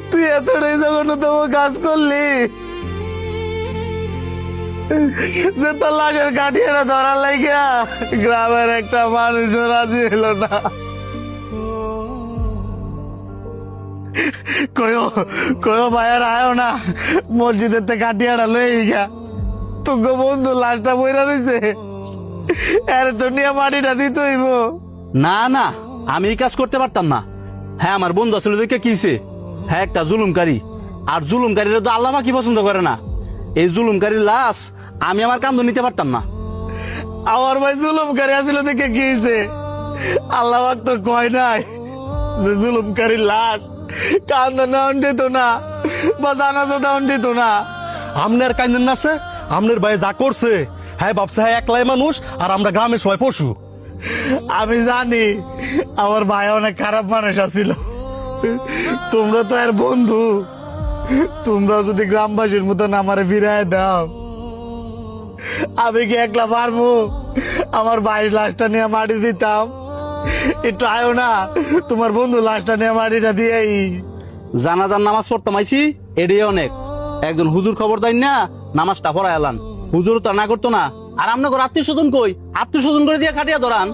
তুই এতটাই জঘন্যতম কাজ করলি যে তোর লাশের কাঠিয়াটা ধরার লাগিয়া গ্রামের একটা মানুষও রাজি হলো না। কয়ো কয়ো ভাইয়ার আয়ো না, মসজিদের থেকে কাঠিয়াটা লই গা, তোকে বন্ধু লাশটা বইরা রইছে, আরে তো নিয়ে মাটিটা দিতে হইব। না না, আমি এই কাজ করতে পারতাম না। হ্যাঁ, আমার বন্ধু আসলে দেখে কি হইছে, হ্যাঁ একটা জুলুমকারী, আর জুলুমকারীরা তো আল্লাহ কি পছন্দ করে না। এই জুলুমকারীর লাশ আমি আমার কান্দু নিতে পারতাম না। আমার ভাই জুলুমকারী আসলে দেখে কি হয়েছে, আল্লাহ তো কয় নাই যে জুলুমকারীর লাশ কান্দা নেওয়ান দিত না বা জানাজা দেওয়ান দিত না। আমনের কাইন্দেন না আছে, আমনের ভাই যা করছে, হ্যাঁ ভাবছে হ্যাঁ একলাই মানুষ আর আমরা গ্রামের সবাই পশু। আমি জানি আমার ভাই অনেক খারাপ মানুষ আছিল, তোমরা তো এর বন্ধু, তোমরা যদি গ্রামবাসীর মতন আমারে ফিরায় দাও, আমি কি একলা পারবো আমার ভাইয়ের লাশটা নিয়ে মাটি দিতাম? একটু আয়ো না, তোমার বন্ধু লাশটা নিয়ে মাটিটা দিয়েই। জানাজার নামাজ পড়তাম আইছি, এটাই অনেক। একজন হুজুর খবর দেন না, নামাজটা পড়াই এলান। হুজুর তো না করতো না, আর আপনার আত্মীয় স্বজন কই? আত্মীয় স্বজন করে দিয়ে খাটিয়া ধরান।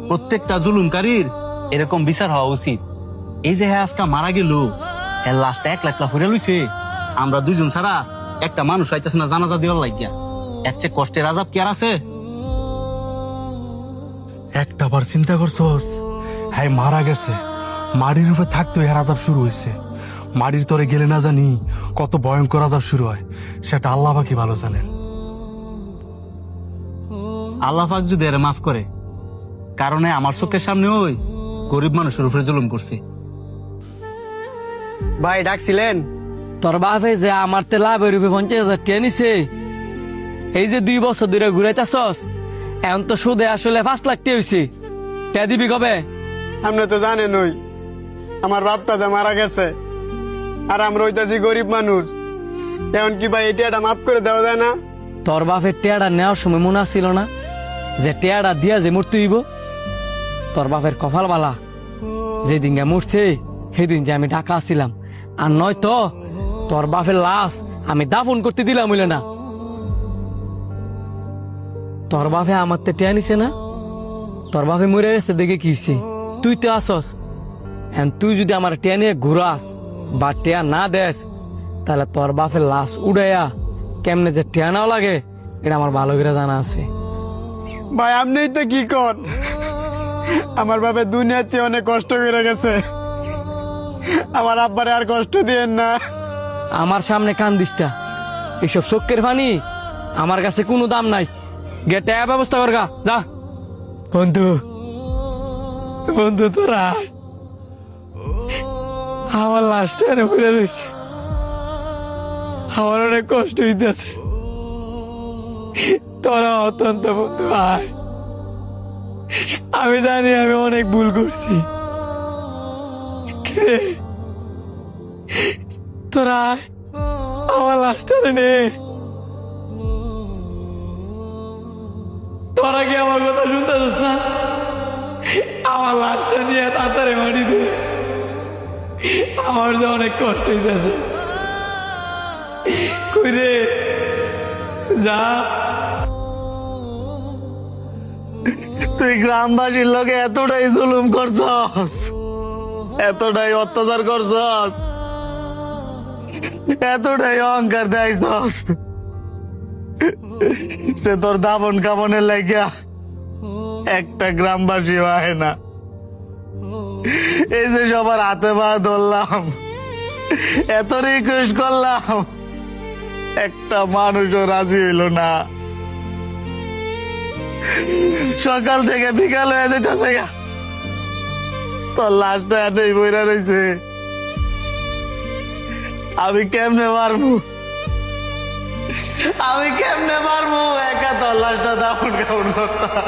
প্রত্যেকটা জুলুমকারীর এরকম বিচার হওয়া উচিত। এই যে হ্যাঁ আজকা মারা গেল, এর লাশটা এক লাখ ফুরে লইছে, আমরা দুইজন ছাড়া একটা মানুষ আইতেছে না জানাজা দেওয়ার লাগিয়া। এর চেয়ে কষ্টের আজাব কি আর আছে? একটা বার চিন্তা করছস, হ্যাঁ মারা গেছে, মাটির উপরে থাকতো এর আদাব শুরু হয়েছে। মাটির তরে গেলে না জানি কত ভয়ঙ্কর আদাব শুরু হয়, সেটা আল্লাহ পাকি ভালো জানেন। আল্লাহ পাক যদি এর মাফ করে, কারণে আমার চোখের সামনে ওই গরিব মানুষের উপরে জুলুম করছে। ভাই ডাকছিলেন? তোর বাপে যে আমার তে লাভের রূপে 50,000 টাকা নিছে, এই যে 2 বছর ধরে ঘুরাইতেছস, এখন তো সুদে আসলে 5 লাখ টাকা হইছে। টাকা দিবি কবে? আপনি তো জানেন ওই আমার বাপটা যে মারা গেছে, আর আমরা হইতাছি গরিব মানুষ। এখন কি ভাই এটা মাফ করে দেওয়া যায় না? তোর বাপের টেয়াটা নেওয়ার সময় মনে ছিল না যে টেয়াটা দিয়া যে মরতে হইব? তোর বাপের কপাল বালা, যেদিন গা মরছে সেদিন যে আমি ঢাকা আসছিলাম, আর নয় তো তোর বাপের লাশ আমি দাফন করতে দিলাম হইলে না। তোর বাপে আমার তে টেয়া নিছে না, তোর বাপে মরে গেছে দেখে কি হইছে? তুই তো আসস, তুই যদি আমার টেয়া নিয়ে ঘুরাস বা টেয়া না দেস, তাহলে তোর বাপের লাশ উড়াইয়া কেমনে যে টেয়া নাও লাগে এটা আমার ভালো করে জানা আছে। ভাই আপনি তো কি কর, আমার বাপে দুনিয়াতে অনেক কষ্ট করে গেছে, আমার আব্বারে আর কষ্ট দিয়েন না। আমার সামনে কান দিস্তা, এইসব চোখের পানি আমার কাছে কোনো দাম নাই। গে টাকা ব্যবস্থা কর গা, যা। বন্ধু বন্ধু তোরা আমার লাশটা এনে ভুলে রয়েছে, আমার অনেক কষ্ট হইতেছে। তোরা অত্যন্ত বন্ধু ভাই, আমি জানি আমি অনেক ভুল করছি। কে তোরা আমার লাশটা নে, তোরা কি আমার কথা শুনতেছিস না? আমার লাশটা নিয়ে তাড়াতাড়ি মাটি দে, আমার যে অনেক কষ্ট হইতেছে। কই রে, যা। তুই গ্রামবাসীর লোকে এতটাই জুলুম করছস, এতটাই অত্যাচার করছস, এতটাই অহংকার দেখাইছস, সে তোর দাবন কামনের লাগিয়া একটা গ্রামবাসী হয় না। এই যে সবার হাতে পা ধরলাম, এত রিকোয়েস্ট করলাম, একটা মানুষও রাজি হইল না। সকাল থেকে বিকাল হয়ে যেতেছে, তোর লাশটা এটাই বইরা রয়েছে। আমি কেমনে পারবো, আমি কেমনে পারবো একা তোর লাশটা দাফন কাফন করতাম?